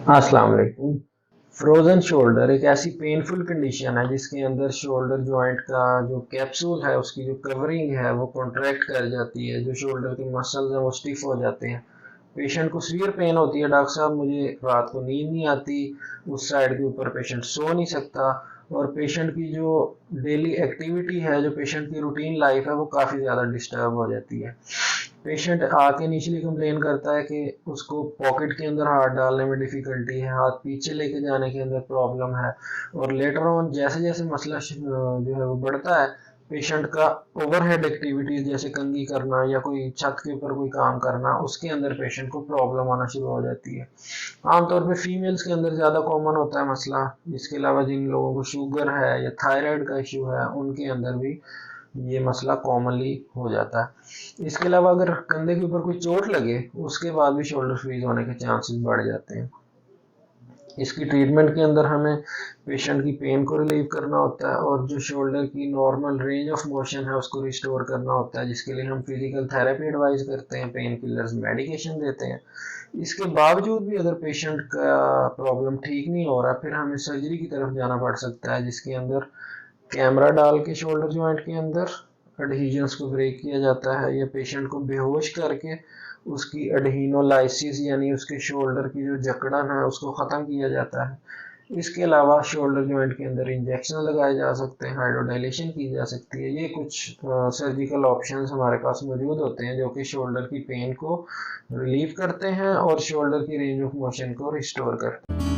अस्सलाम वालेकुम। Frozen shoulder एक ऐसी पेनफुल कंडीशन है जिसके अंदर शोल्डर जॉइंट का जो कैप्सूल है उसकी जो कवरिंग है वो कॉन्ट्रैक्ट कर जाती है, जो शोल्डर के मसल्स हैं वो स्टिफ हो जाते हैं। पेशेंट को सीवियर पेन होती है, डॉक्टर साहब मुझे रात को नींद नहीं आती, उस साइड के ऊपर पेशेंट सो नहीं सकता, और पेशेंट की जो डेली एक्टिविटी है, जो पेशेंट की रूटीन लाइफ है वो काफ़ी ज़्यादा डिस्टर्ब हो जाती है। पेशेंट आके इनिशियली कंप्लेन करता है कि उसको पॉकेट के अंदर हाथ डालने में डिफ़िकल्टी है, हाथ पीछे लेके जाने के अंदर प्रॉब्लम है, और लेटर ऑन जैसे जैसे मसला जो है वो बढ़ता है, पेशेंट का ओवरहेड एक्टिविटीज जैसे कंघी करना या कोई छत के ऊपर कोई काम करना, उसके अंदर पेशेंट को प्रॉब्लम आना शुरू हो जाती है। आमतौर पे फीमेल्स के अंदर ज़्यादा कॉमन होता है मसला। इसके अलावा जिन लोगों को शुगर है या थायराइड का इशू है उनके अंदर भी ये मसला कॉमनली हो जाता है। इसके अलावा अगर कंधे के ऊपर कोई चोट लगे उसके बाद भी शोल्डर फ्रीज होने के चांसेस बढ़ जाते हैं। इसकी ट्रीटमेंट के अंदर हमें पेशेंट की पेन को रिलीव करना होता है और जो शोल्डर की नॉर्मल रेंज ऑफ मोशन है उसको रिस्टोर करना होता है, जिसके लिए हम फिजिकल थेरेपी एडवाइस करते हैं, पेन किलर्स मेडिकेशन देते हैं। इसके बावजूद भी अगर पेशेंट का प्रॉब्लम ठीक नहीं हो रहा, फिर हमें सर्जरी की तरफ जाना पड़ सकता है, जिसके अंदर कैमरा डाल के शोल्डर जॉइंट के अंदर एडहीजन्स को ब्रेक किया जाता है, या पेशेंट को बेहोश करके उसकी एडहीनोलाइसिस यानी उसके शोल्डर की जो जकड़न है उसको ख़त्म किया जाता है। इसके अलावा शोल्डर जॉइंट के अंदर इंजेक्शन लगाए जा सकते हैं, हाइड्रोडाइलेशन की जा सकती है। ये कुछ सर्जिकल ऑप्शंस हमारे पास मौजूद होते हैं जो कि शोल्डर की पेन को रिलीव करते हैं और शोल्डर की रेंज ऑफ मोशन को रिस्टोर करते हैं।